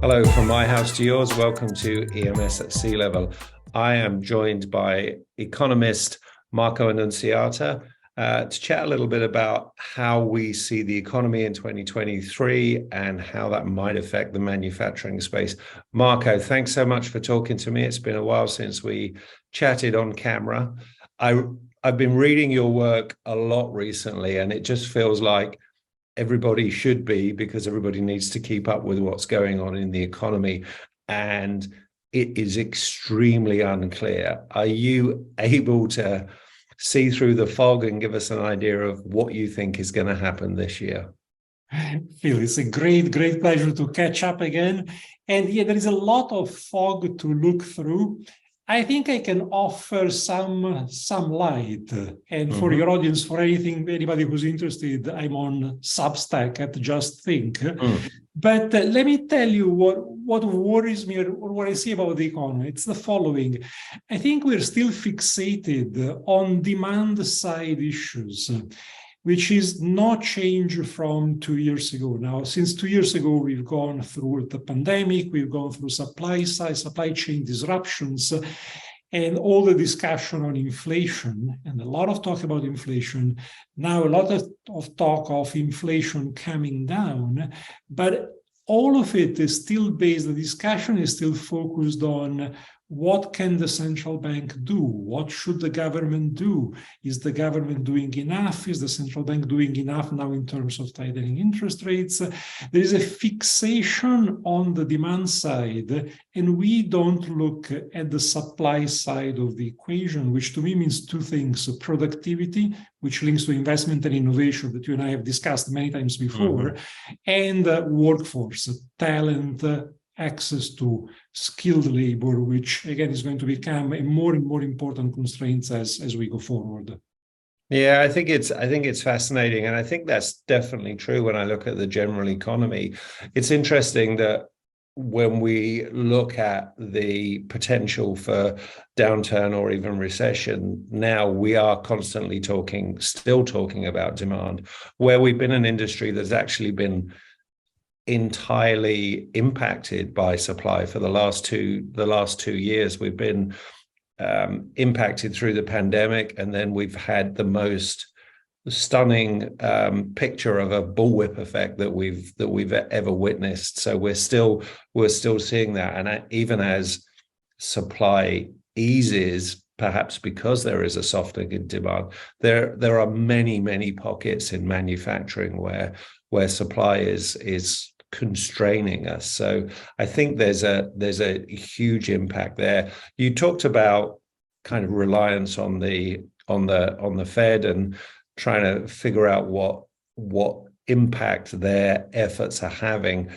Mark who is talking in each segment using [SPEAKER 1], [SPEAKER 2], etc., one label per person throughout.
[SPEAKER 1] Hello, from my house to yours. Welcome to EMS at Sea Level. I am joined by economist Marco Annunziata to chat a little bit about how we see the economy in 2023 and how that might affect the manufacturing space. Marco, thanks so much for talking to me. It's been a while since we chatted on camera. I've been reading your work a lot recently, and it just feels like everybody should be, because everybody needs to keep up with what's going on in the economy, and it is extremely unclear. Are you able to see through the fog and give us an idea of what you think is going to happen this year?
[SPEAKER 2] Phil, it's a great pleasure to catch up again. And yeah, there is a lot of fog to look through. I think I can offer some light. And for your audience, for anybody who's interested, I'm on Substack at Just Think. But let me tell you what worries me or what I see about the economy. It's the following. I think we're still fixated on demand side issues, which is no change from 2 years ago. Now, since 2 years ago, we've gone through the pandemic, we've gone through supply chain disruptions, and all the discussion on inflation, and a lot of talk about inflation. Now, a lot of talk of inflation coming down, but all of it is still based, the discussion is still focused on what can the central bank do? What should the government do? Is the government doing enough? Is the central bank doing enough now in terms of tightening interest rates? There is a fixation on the demand side, and we don't look at the supply side of the equation, which to me means two things: productivity, which links to investment and innovation that you and I have discussed many times before, and workforce, talent, access to skilled labor, which again is going to become a more and more important constraint as we go forward.
[SPEAKER 1] Yeah, I think it's fascinating, and I think that's definitely true when I look at the general economy. It's interesting that when we look at the potential for downturn or even recession, now we are constantly still talking about demand, where we've been an industry that's actually been entirely impacted by supply for the last two years. We've been impacted through the pandemic, and then we've had the most stunning picture of a bullwhip effect that we've ever witnessed. So we're still seeing that, and even as supply eases, perhaps because there is a softening in demand, there are many pockets in manufacturing where supply is constraining us. So I think there's a huge impact there. You talked about kind of reliance on the Fed and trying to figure out what impact their efforts are having.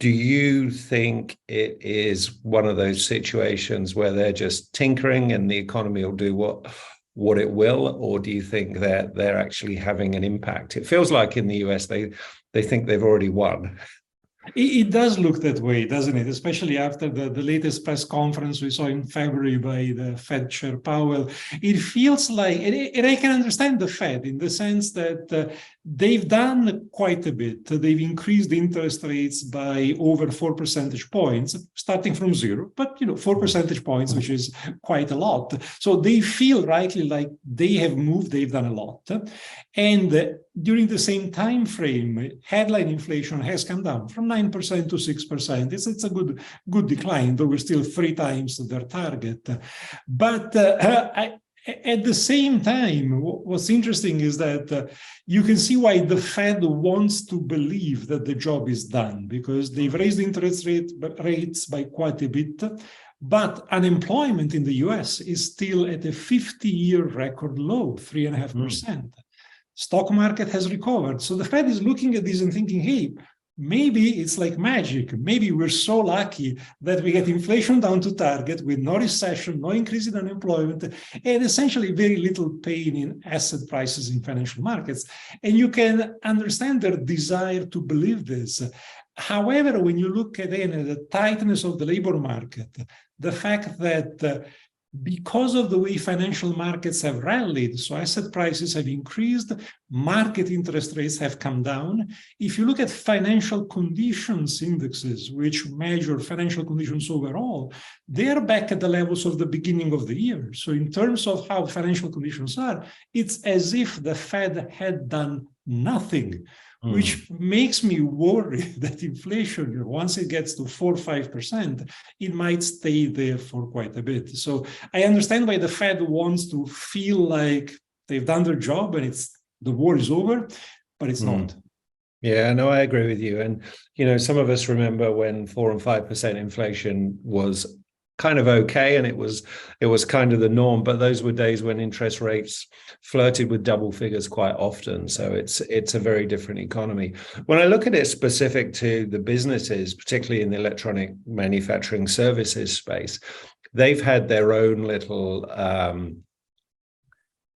[SPEAKER 1] Do you think it is one of those situations where they're just tinkering and the economy will do what it will, or do you think that they're actually having an impact? It feels like in the US they think they've already won.
[SPEAKER 2] It does look that way, doesn't it? Especially after the latest press conference we saw in February by the Fed Chair Powell. It feels like, and I can understand the Fed in the sense that they've done quite a bit. They've increased interest rates by over 4 percentage points, starting from zero, but 4 percentage points, which is quite a lot. So they feel rightly like they have moved, they've done a lot. And during the same time frame, headline inflation has come down from 9% to 6%. It's a good decline, though we're still 3 times their target. But at the same time, what's interesting is that you can see why the Fed wants to believe that the job is done, because they've raised interest rates by quite a bit. But unemployment in the US is still at a 50-year record low, 3.5%. Stock market has recovered. So the Fed is looking at this and thinking, hey, maybe it's like magic. Maybe we're so lucky that we get inflation down to target with no recession, no increase in unemployment, and essentially very little pain in asset prices in financial markets. And you can understand their desire to believe this. However, when you look at the tightness of the labor market, the fact that because of the way financial markets have rallied, so asset prices have increased, market interest rates have come down. If you look at financial conditions indexes, which measure financial conditions overall, they are back at the levels of the beginning of the year. So in terms of how financial conditions are, it's as if the Fed had done nothing, which makes me worry that inflation, once it gets to 4 or 5%, it might stay there for quite a bit. So I understand why the Fed wants to feel like they've done their job and the war is over, but it's not.
[SPEAKER 1] Yeah, no, I agree with you. And, some of us remember when 4 and 5% inflation was kind of okay, and it was kind of the norm, but those were days when interest rates flirted with double figures quite often. So it's a very different economy. When I look at it specific to the businesses, particularly in the electronic manufacturing services space, they've had their own little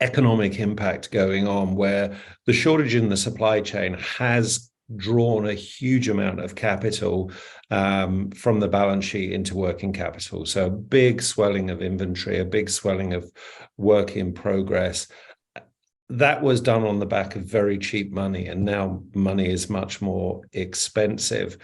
[SPEAKER 1] economic impact going on, where the shortage in the supply chain has drawn a huge amount of capital from the balance sheet into working capital. So a big swelling of inventory, a big swelling of work in progress. That was done on the back of very cheap money, and now money is much more expensive.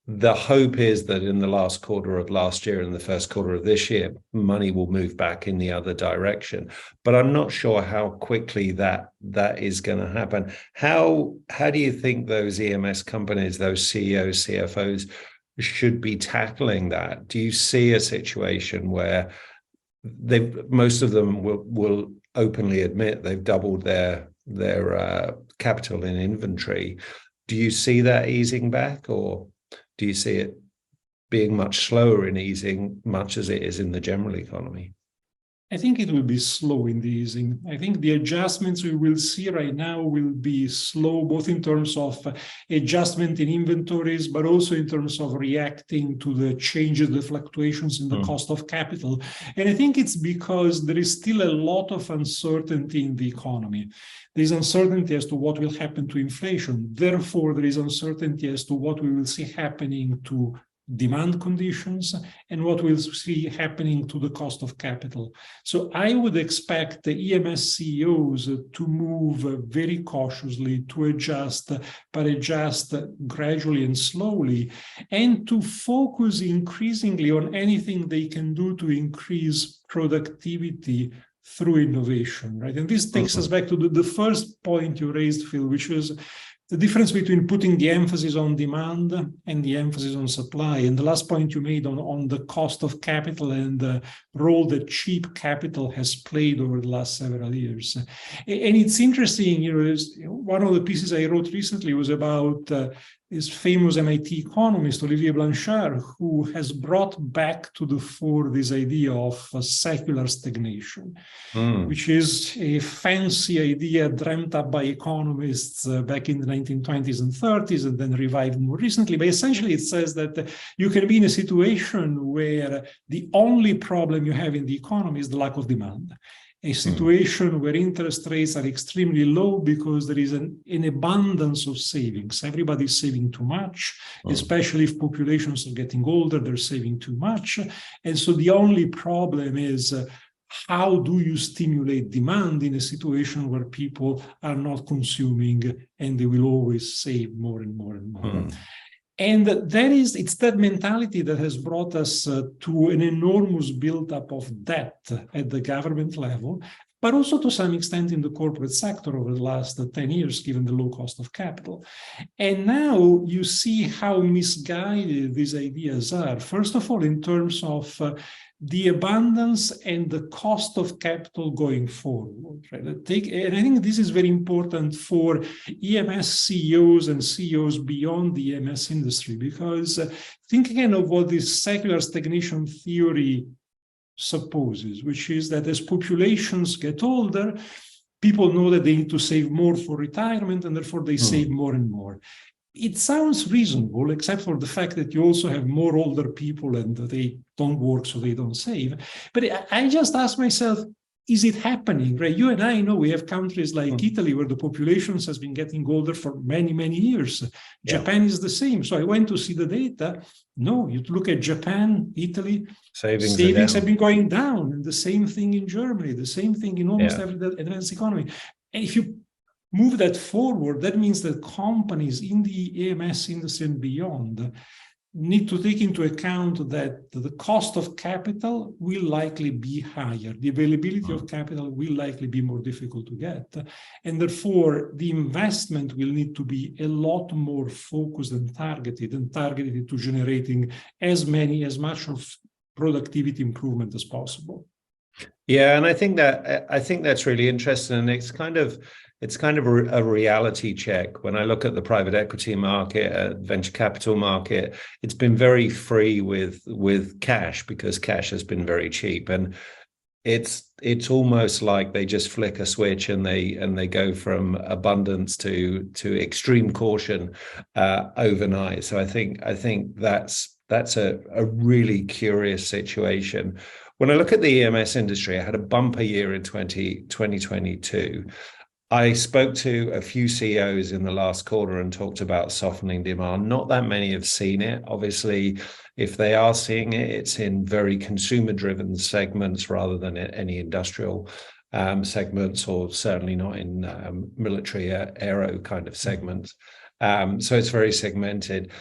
[SPEAKER 1] The hope is that in the last quarter of last year and the first quarter of this year, money will move back in the other direction. But I'm not sure how quickly that is going to happen. How do you think those EMS companies, those CEOs, CFOs should be tackling that? Do you see a situation where most of them will openly admit they've doubled their capital in inventory? Do you see that easing back, or do you see it being much slower in easing, much as it is in the general economy?
[SPEAKER 2] I think it will be slow in the easing. I think the adjustments we will see right now will be slow, both in terms of adjustment in inventories, but also in terms of reacting to the changes, the fluctuations in the cost of capital. And I think it's because there is still a lot of uncertainty in the economy. There is uncertainty as to what will happen to inflation. Therefore, there is uncertainty as to what we will see happening to demand conditions and what we'll see happening to the cost of capital. So I would expect the EMS CEOs to move very cautiously, to adjust, but adjust gradually and slowly, and to focus increasingly on anything they can do to increase productivity through innovation, right? And this takes us back to the first point you raised, Phil, which was the difference between putting the emphasis on demand and the emphasis on supply. And the last point you made on the cost of capital and the role that cheap capital has played over the last several years. And it's interesting, one of the pieces I wrote recently was about this famous MIT economist, Olivier Blanchard, who has brought back to the fore this idea of secular stagnation, which is a fancy idea dreamt up by economists back in the 1920s and 30s and then revived more recently. But essentially it says that you can be in a situation where the only problem you have in the economy is the lack of demand. A situation where interest rates are extremely low because there is an abundance of savings. Everybody's saving too much, especially if populations are getting older, they're saving too much. And so the only problem is how do you stimulate demand in a situation where people are not consuming and they will always save more and more and more. And it's that mentality that has brought us to an enormous buildup of debt at the government level, but also to some extent in the corporate sector over the last 10 years, given the low cost of capital. And now you see how misguided these ideas are. First of all, in terms of the abundance and the cost of capital going forward. Right? And I think this is very important for EMS CEOs and CEOs beyond the EMS industry, because think again of what this secular stagnation theory supposes, which is that as populations get older, people know that they need to save more for retirement, and therefore they save more and more. It sounds reasonable, except for the fact that you also have more older people and they don't work, so they don't save. But I just ask myself, is it happening, right? You and I know we have countries like Italy where the population has been getting older for many, many years. Yeah. Japan is the same. So I went to see the data. No, you look at Japan, Italy, savings have been going down. And the same thing in Germany, the same thing in almost every advanced economy. And if you move that forward, that means that companies in the EMS industry and beyond need to take into account that the cost of capital will likely be higher. The availability of capital will likely be more difficult to get. And therefore, the investment will need to be a lot more focused and targeted to generating as much of productivity improvement as possible.
[SPEAKER 1] Yeah, and I think that's really interesting, and it's kind of a reality check. When I look at the private equity market, venture capital market, it's been very free with cash because cash has been very cheap, and it's almost like they just flick a switch and they go from abundance to extreme caution overnight. So I think that's a really curious situation. When I look at the EMS industry, I had a bumper year in 2022. I spoke to a few CEOs in the last quarter and talked about softening demand. Not that many have seen it. Obviously, if they are seeing it, it's in very consumer-driven segments rather than any industrial segments, or certainly not in military aero kind of segments. So it's very segmented.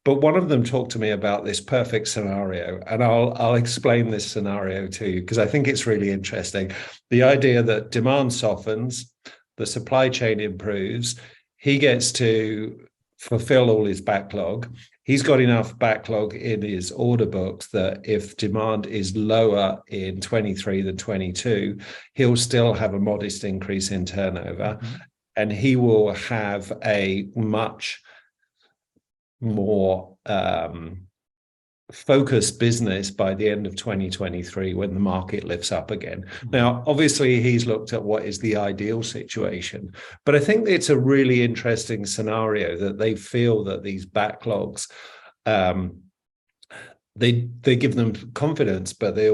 [SPEAKER 1] But one of them talked to me about this perfect scenario, and I'll explain this scenario to you because I think it's really interesting. The idea that demand softens, the supply chain improves, he gets to fulfill all his backlog. He's got enough backlog in his order books that if demand is lower in 23 than 22, he'll still have a modest increase in turnover, and he will have a much more focused business by the end of 2023 when the market lifts up again. Now, obviously, he's looked at what is the ideal situation, but I think it's a really interesting scenario that they feel that these backlogs, they give them confidence, but it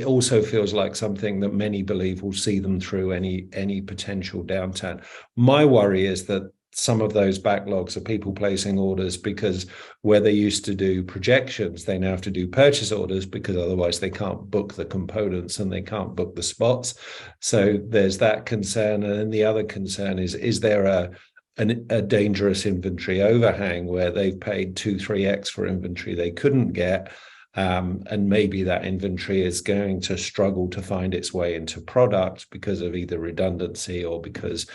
[SPEAKER 1] also feels like something that many believe will see them through any potential downturn. My worry is that some of those backlogs are people placing orders because where they used to do projections, they now have to do purchase orders because otherwise they can't book the components and they can't book the spots. So there's that concern. And then the other concern is there a dangerous inventory overhang where they've paid 2-3x for inventory they couldn't get, and maybe that inventory is going to struggle to find its way into product because of either redundancy or because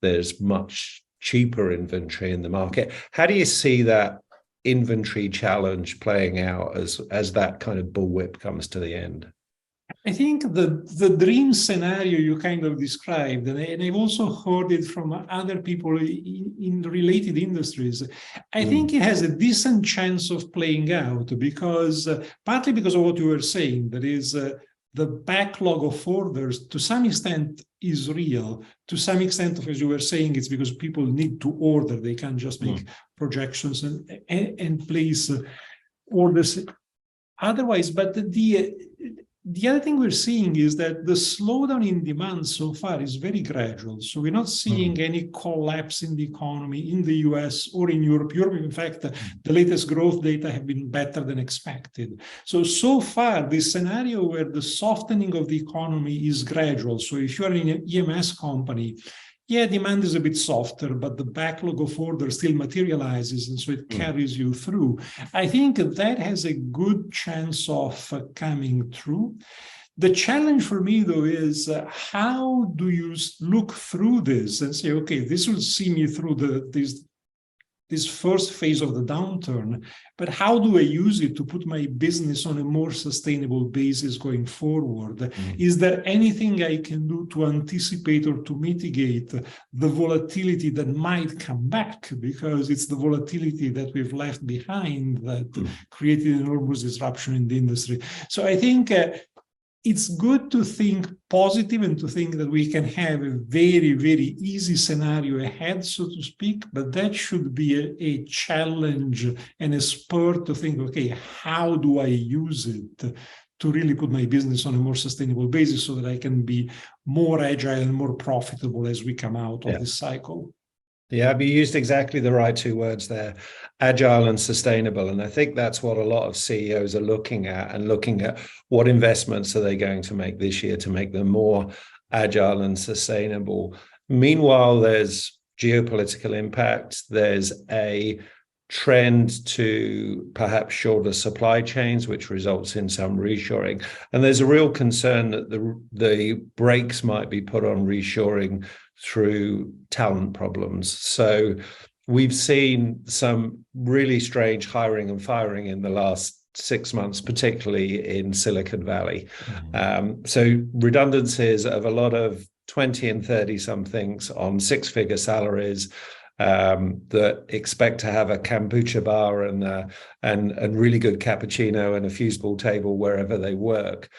[SPEAKER 1] there's much cheaper inventory in the market. How do you see that inventory challenge playing out as that kind of bullwhip comes to the end?
[SPEAKER 2] I think the dream scenario you kind of described, and I've also heard it from other people in related industries, I think it has a decent chance of playing out because partly because of what you were saying, that is the backlog of orders to some extent is real. To some extent, as you were saying, it's because people need to order. They can't just make projections and place orders otherwise. But the other thing we're seeing is that the slowdown in demand so far is very gradual. So we're not seeing any collapse in the economy in the US or in Europe. Europe, in fact, the latest growth data have been better than expected. So far, this scenario where the softening of the economy is gradual. So if you're in an EMS company, yeah, demand is a bit softer, but the backlog of orders still materializes, and so it carries you through. I think that has a good chance of coming through. The challenge for me, though, is how do you look through this and say, okay, this will see me through this first phase of the downturn, but how do I use it to put my business on a more sustainable basis going forward? Is there anything I can do to anticipate or to mitigate the volatility that might come back? Because it's the volatility that we've left behind that created enormous disruption in the industry. So I think it's good to think positive and to think that we can have a very, very easy scenario ahead, so to speak, but that should be a challenge and a spur to think, okay, how do I use it to really put my business on a more sustainable basis so that I can be more agile and more profitable as we come out of this cycle.
[SPEAKER 1] Yeah, you used exactly the right two words there, agile and sustainable. And I think that's what a lot of CEOs are looking at, and looking at what investments are they going to make this year to make them more agile and sustainable. Meanwhile, there's geopolitical impact. There's a trend to perhaps shorter supply chains, which results in some reshoring. And there's a real concern that the brakes might be put on reshoring through talent problems. So we've seen some really strange hiring and firing in the last 6 months, particularly in Silicon Valley. So redundancies of a lot of 20 and 30 somethings on 6-figure salaries, that expect to have a kombucha bar and really good cappuccino and a fusible table wherever they work.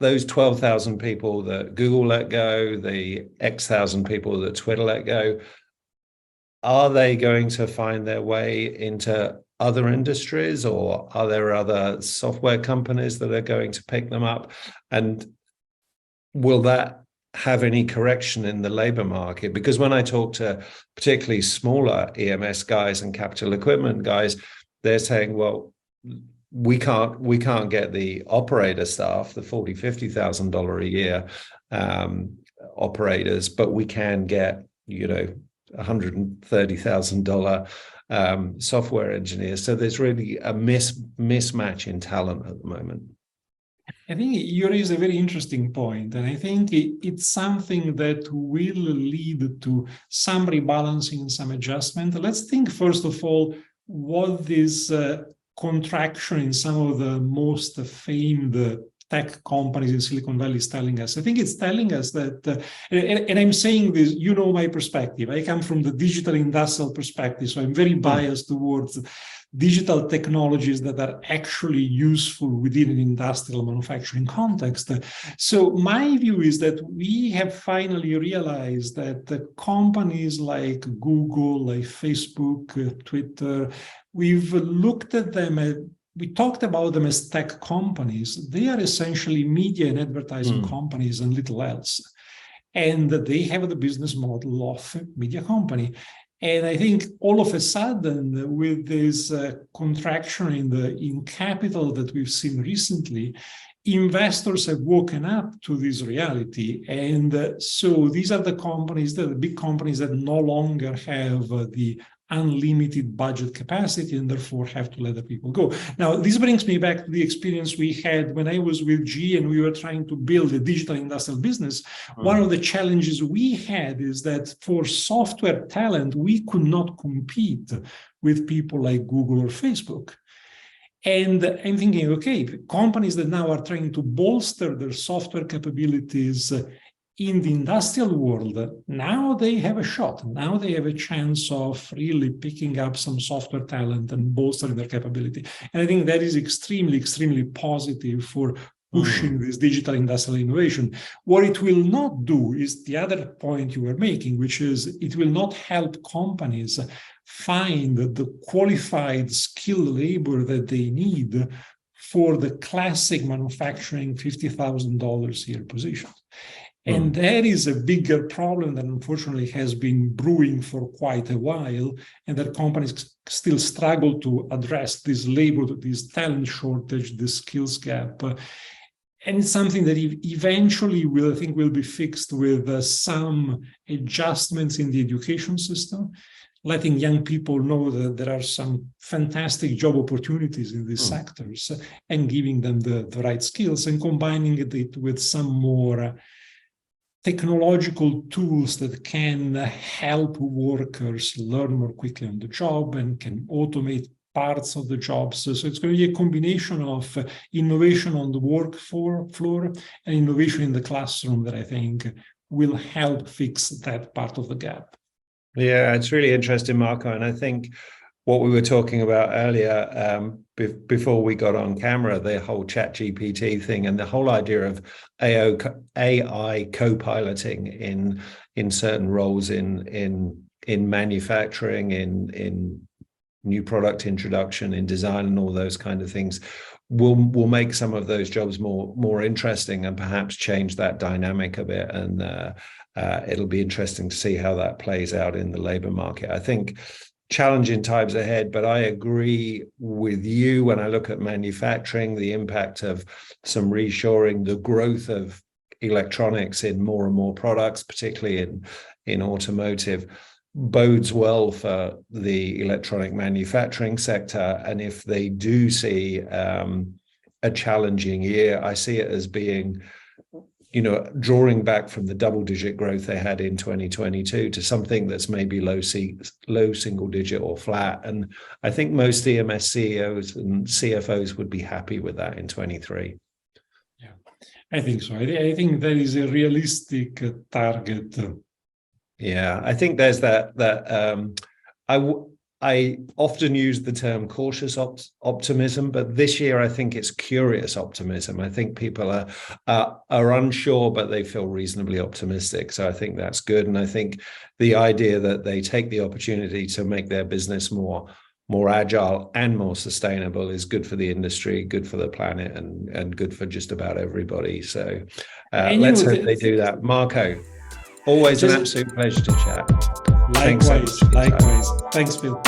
[SPEAKER 1] Those 12,000 people that Google let go, the X thousand people that Twitter let go, are they going to find their way into other industries, or are there other software companies that are going to pick them up? And will that have any correction in the labor market? Because when I talk to particularly smaller EMS guys and capital equipment guys, they're saying, well, we can't get the operator staff, the $40,000-$50,000 a year operators, but we can get, $130,000 software engineers. So there's really a mismatch in talent at the moment.
[SPEAKER 2] I think you raise a very interesting point, and I think it's something that will lead to some rebalancing, some adjustment. Let's think, first of all, what this contraction in some of the most famed tech companies in Silicon Valley is telling us. I think it's telling us that, and I'm saying this, my perspective. I come from the digital industrial perspective, so I'm very biased towards digital technologies that are actually useful within an industrial manufacturing context. So my view is that we have finally realized that the companies like Google, like Facebook, Twitter, we've looked at them, we talked about them as tech companies. They are essentially media and advertising companies and little else. And they have the business model of a media company. And I think all of a sudden, with this contraction in capital that we've seen recently, investors have woken up to this reality. And so these are the companies, the big companies that no longer have the unlimited budget capacity and therefore have to let the people go. Now, this brings me back to the experience we had when I was with GE and we were trying to build a digital industrial business. One of the challenges we had is that for software talent, we could not compete with people like Google or Facebook. And I'm thinking, okay, companies that now are trying to bolster their software capabilities in the industrial world, now they have a shot. Now they have a chance of really picking up some software talent and bolstering their capability. And I think that is extremely, extremely positive for pushing this digital industrial innovation. What it will not do is the other point you were making, which is it will not help companies find the qualified skilled labor that they need for the classic manufacturing $50,000 a year position. And that is a bigger problem that unfortunately has been brewing for quite a while, and that companies still struggle to address this labor, this talent shortage, this skills gap. And it's something that eventually will be fixed with some adjustments in the education system, letting young people know that there are some fantastic job opportunities in these sectors, and giving them the right skills, and combining it with some more technological tools that can help workers learn more quickly on the job and can automate parts of the jobs. So it's going to be a combination of innovation on the work floor and innovation in the classroom that I think will help fix that part of the gap.
[SPEAKER 1] Yeah, it's really interesting, Marco. And I think what we were talking about earlier, before we got on camera, the whole ChatGPT thing and the whole idea of AI co-piloting in certain roles in manufacturing, in new product introduction, in design, and all those kind of things, will make some of those jobs more interesting and perhaps change that dynamic a bit. And it'll be interesting to see how that plays out in the labor market. I think challenging times ahead, but I agree with you when I look at manufacturing, the impact of some reshoring, the growth of electronics in more and more products, particularly in automotive, bodes well for the electronic manufacturing sector. And if they do see a challenging year, I see it as being, drawing back from the double-digit growth they had in 2022 to something that's maybe low single-digit or flat. And I think most EMS CEOs and CFOs would be happy with that in 23.
[SPEAKER 2] Yeah, I think so. I think that is a realistic target.
[SPEAKER 1] Yeah, I think there's that I often use the term cautious optimism, but this year I think it's curious optimism. I think people are unsure, but they feel reasonably optimistic. So I think that's good. And I think the idea that they take the opportunity to make their business more agile and more sustainable is good for the industry, good for the planet, and good for just about everybody. So let's hope they do that. Marco, always an absolute pleasure to chat.
[SPEAKER 2] Likewise. Thanks, Bill.